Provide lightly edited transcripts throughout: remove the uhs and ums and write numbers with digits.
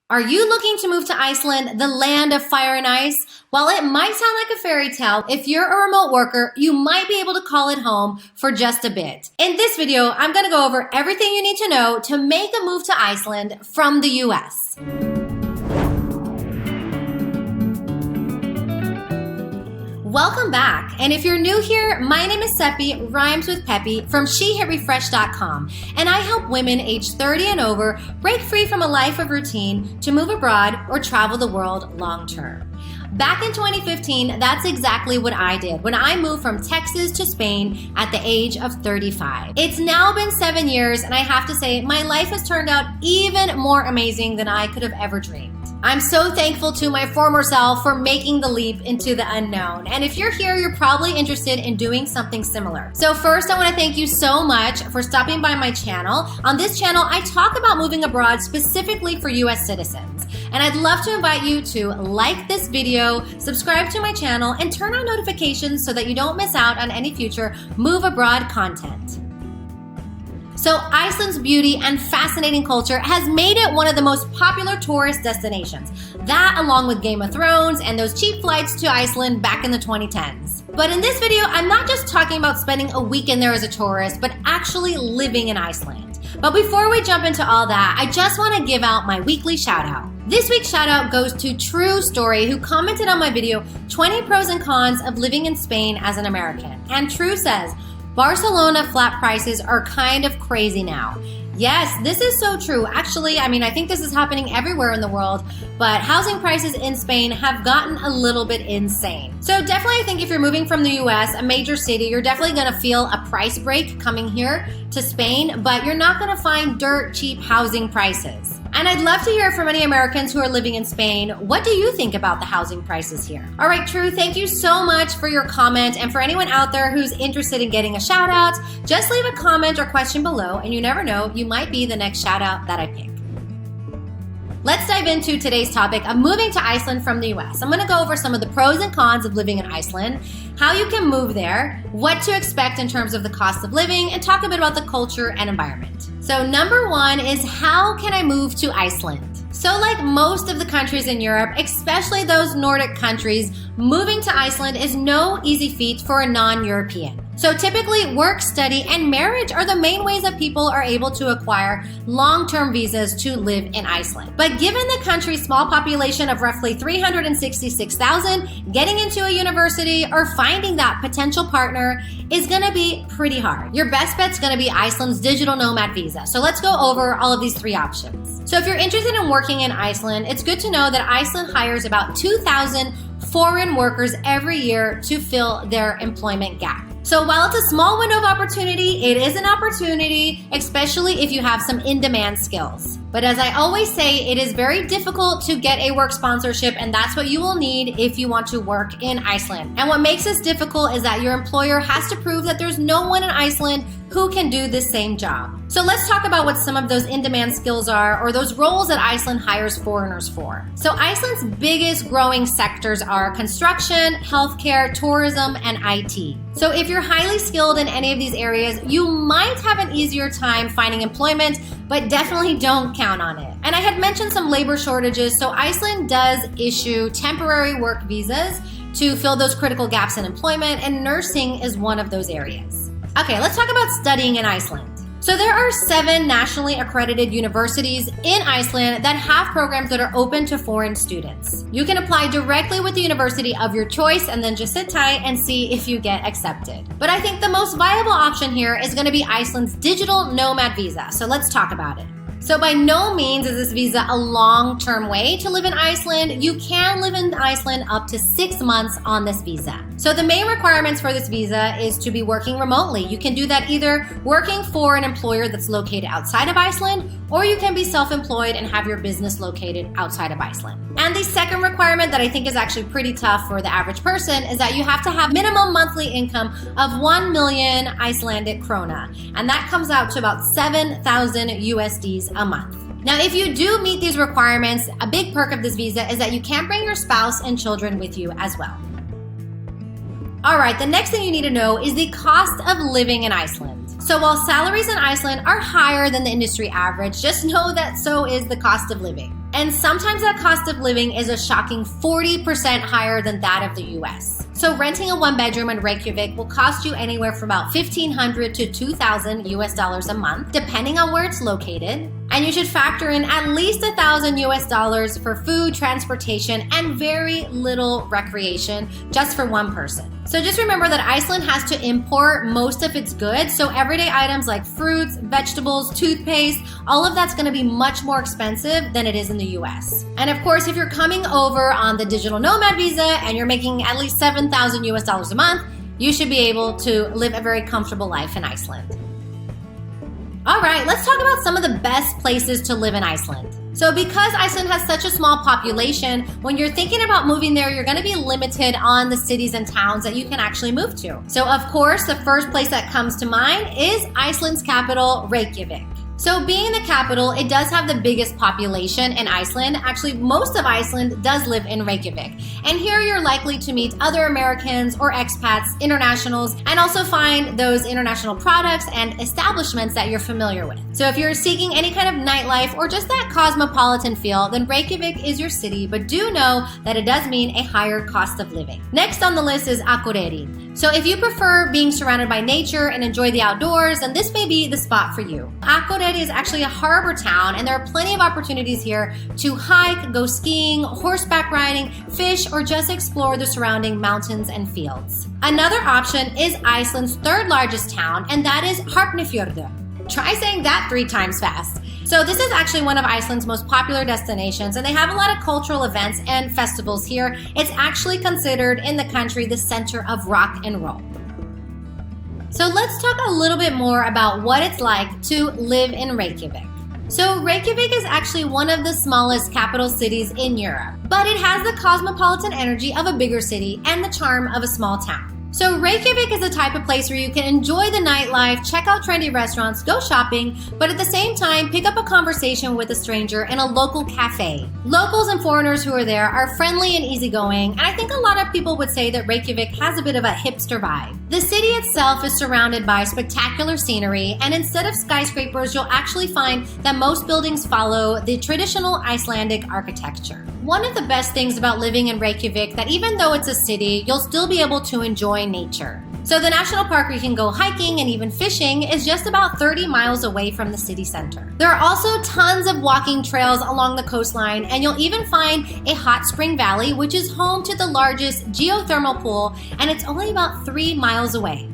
Are you looking to move to Iceland, the land of fire and ice? While it might sound like a fairy tale, if you're a remote worker, you might be able to call it home for just a bit. In this video, I'm going to go over everything you need to know to make a move to Iceland from the US. Welcome back, and if you're new here, my name is Cepee, rhymes with peppy, from SheHitRefresh.com, and I help women age 30 and over break free from a life of routine to move abroad or travel the world long term. Back in 2015, that's exactly what I did when I moved from Texas to Spain at the age of 35. It's now been 7 years, and I have to say, my life has turned out even more amazing than I could have ever dreamed. I'm so thankful to my former self for making the leap into the unknown. And if you're here, you're probably interested in doing something similar. So first, I want to thank you so much for stopping by my channel. On this channel, I talk about moving abroad specifically for US citizens. And I'd love to invite you to like this video, subscribe to my channel, and turn on notifications so that you don't miss out on any future move abroad content. So Iceland's beauty and fascinating culture has made it one of the most popular tourist destinations. That, along with Game of Thrones and those cheap flights to Iceland back in the 2010s. But in this video, I'm not just talking about spending a weekend there as a tourist, but actually living in Iceland. But before we jump into all that, I just want to give out my weekly shout out. This week's shout out goes to True Story, who commented on my video, 20 pros and cons of living in Spain as an American. And True says, Barcelona flat prices are kind of crazy now. Yes, this is so true. Actually, I think this is happening everywhere in the world, but housing prices in Spain have gotten a little bit insane. So definitely I think if you're moving from the US, a major city, you're definitely gonna feel a price break coming here to Spain, but you're not gonna find dirt cheap housing prices. And I'd love to hear from any Americans who are living in Spain. What do you think about the housing prices here? All right, True, thank you so much for your comment. And for anyone out there who's interested in getting a shout out, just leave a comment or question below, and you never know, you might be the next shout out that I pick. Let's dive into today's topic of moving to Iceland from the US. I'm gonna go over some of the pros and cons of living in Iceland, how you can move there, what to expect in terms of the cost of living, and talk a bit about the culture and environment. So number one is, how can I move to Iceland? So like most of the countries in Europe, especially those Nordic countries, moving to Iceland is no easy feat for a non-European. So typically work, study, and marriage are the main ways that people are able to acquire long-term visas to live in Iceland. But given the country's small population of roughly 366,000, getting into a university or finding that potential partner is gonna be pretty hard. Your best bet's gonna be Iceland's digital nomad visa. So let's go over all of these three options. So if you're interested in working in Iceland, it's good to know that Iceland hires about 2,000 foreign workers every year to fill their employment gap. So while it's a small window of opportunity, it is an opportunity, especially if you have some in-demand skills. But as I always say, it is very difficult to get a work sponsorship, and that's what you will need if you want to work in Iceland. And what makes this difficult is that your employer has to prove that there's no one in Iceland who can do this same job. So let's talk about what some of those in-demand skills are, or those roles that Iceland hires foreigners for. So Iceland's biggest growing sectors are construction, healthcare, tourism, and IT. So if you're highly skilled in any of these areas, you might have an easier time finding employment, but definitely don't count on it. And I had mentioned some labor shortages, so Iceland does issue temporary work visas to fill those critical gaps in employment, and nursing is one of those areas. Okay, let's talk about studying in Iceland. So there are 7 nationally accredited universities in Iceland that have programs that are open to foreign students. You can apply directly with the university of your choice and then just sit tight and see if you get accepted. But I think the most viable option here is going to be Iceland's digital nomad visa. So let's talk about it. So by no means is this visa a long-term way to live in Iceland. You can live in Iceland up to 6 months on this visa. So the main requirements for this visa is to be working remotely. You can do that either working for an employer that's located outside of Iceland, or you can be self-employed and have your business located outside of Iceland. And the second requirement that I think is actually pretty tough for the average person is that you have to have minimum monthly income of 1 million Icelandic krona. And that comes out to about 7,000 USDs a month. Now, if you do meet these requirements, a big perk of this visa is that you can bring your spouse and children with you as well. All right, the next thing you need to know is the cost of living in Iceland. So while salaries in Iceland are higher than the industry average, just know that so is the cost of living. And sometimes that cost of living is a shocking 40% higher than that of the US. So renting a one-bedroom in Reykjavik will cost you anywhere from about $1,500 to $2,000 a month, depending on where it's located. And you should factor in at least $1,000 for food, transportation, and very little recreation just for one person. So just remember that Iceland has to import most of its goods, so everyday items like fruits, vegetables, toothpaste, all of that's gonna be much more expensive than it is in the US. And of course, if you're coming over on the digital nomad visa and you're making at least $7,000 a month, you should be able to live a very comfortable life in Iceland. All right, let's talk about some of the best places to live in Iceland. So because Iceland has such a small population, when you're thinking about moving there, you're gonna be limited on the cities and towns that you can actually move to. So of course, the first place that comes to mind is Iceland's capital, Reykjavik. So being the capital, it does have the biggest population in Iceland. Actually, most of Iceland does live in Reykjavik. And here you're likely to meet other Americans or expats, internationals, and also find those international products and establishments that you're familiar with. So if you're seeking any kind of nightlife or just that cosmopolitan feel, then Reykjavik is your city, but do know that it does mean a higher cost of living. Next on the list is Akureyri. So if you prefer being surrounded by nature and enjoy the outdoors, then this may be the spot for you. Akureyri is actually a harbor town, and there are plenty of opportunities here to hike, go skiing, horseback riding, fish, or just explore the surrounding mountains and fields. Another option is Iceland's third largest town, and that is Hafnarfjörður. Try saying that 3 times fast. So this is actually one of Iceland's most popular destinations, and they have a lot of cultural events and festivals here. It's actually considered in the country the center of rock and roll. So let's talk a little bit more about what it's like to live in Reykjavik. So Reykjavik is actually one of the smallest capital cities in Europe, but it has the cosmopolitan energy of a bigger city and the charm of a small town. So Reykjavik is the type of place where you can enjoy the nightlife, check out trendy restaurants, go shopping, but at the same time, pick up a conversation with a stranger in a local cafe. Locals and foreigners who are there are friendly and easygoing, and I think a lot of people would say that Reykjavik has a bit of a hipster vibe. The city itself is surrounded by spectacular scenery, and instead of skyscrapers, you'll actually find that most buildings follow the traditional Icelandic architecture. One of the best things about living in Reykjavik that even though it's a city, you'll still be able to enjoy nature. So the national park where you can go hiking and even fishing is just about 30 miles away from the city center. There are also tons of walking trails along the coastline, and you'll even find a hot spring valley, which is home to the largest geothermal pool, and it's only about 3 miles away.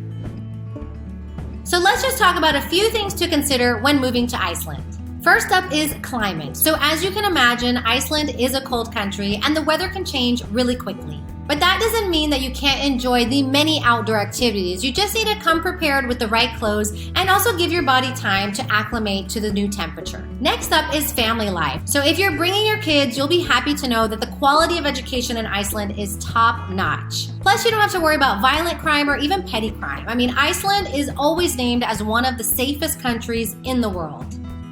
So let's just talk about a few things to consider when moving to Iceland. First up is climate. So as you can imagine, Iceland is a cold country and the weather can change really quickly. But that doesn't mean that you can't enjoy the many outdoor activities. You just need to come prepared with the right clothes and also give your body time to acclimate to the new temperature. Next up is family life. So if you're bringing your kids, you'll be happy to know that the quality of education in Iceland is top notch. Plus, you don't have to worry about violent crime or even petty crime. I mean, Iceland is always named as one of the safest countries in the world.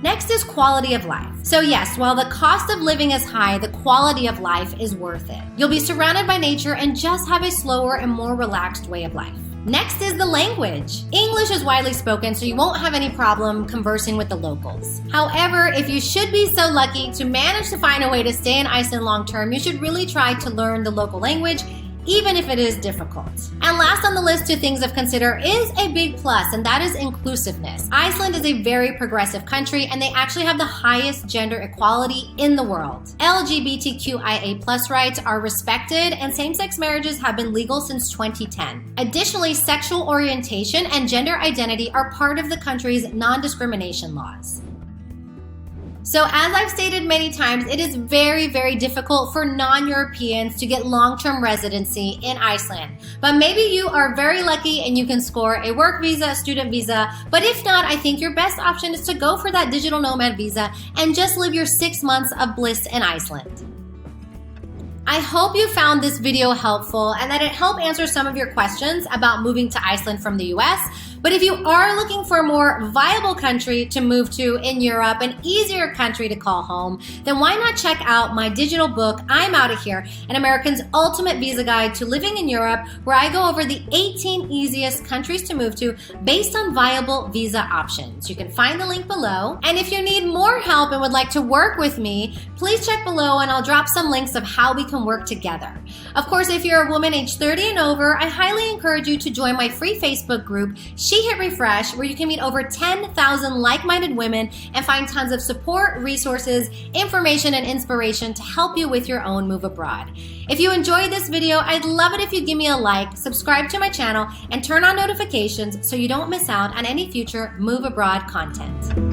Next is quality of life. So yes, while the cost of living is high, the quality of life is worth it. You'll be surrounded by nature and just have a slower and more relaxed way of life. Next is the language. English is widely spoken, so you won't have any problem conversing with the locals. However, if you should be so lucky to manage to find a way to stay in Iceland long term, you should really try to learn the local language, even if it is difficult. And last on the list to things to consider is a big plus, and that is inclusiveness. Iceland is a very progressive country, and they actually have the highest gender equality in the world. LGBTQIA+ rights are respected, and same-sex marriages have been legal since 2010. Additionally, sexual orientation and gender identity are part of the country's non-discrimination laws. So as I've stated many times, it is very, very difficult for non-Europeans to get long-term residency in Iceland. But maybe you are very lucky and you can score a work visa, a student visa. But if not, I think your best option is to go for that digital nomad visa and just live your 6 months of bliss in Iceland. I hope you found this video helpful and that it helped answer some of your questions about moving to Iceland from the US. But if you are looking for a more viable country to move to in Europe, an easier country to call home, then why not check out my digital book, I'm Outta Here, an American's ultimate visa guide to living in Europe, where I go over the 18 easiest countries to move to based on viable visa options. You can find the link below. And if you need more help and would like to work with me, please check below and I'll drop some links of how we can work together. Of course, if you're a woman age 30 and over, I highly encourage you to join my free Facebook group, She Hit Refresh, where you can meet over 10,000 like-minded women and find tons of support, resources, information, and inspiration to help you with your own move abroad. If you enjoyed this video, I'd love it if you give me a like, subscribe to my channel, and turn on notifications so you don't miss out on any future move abroad content.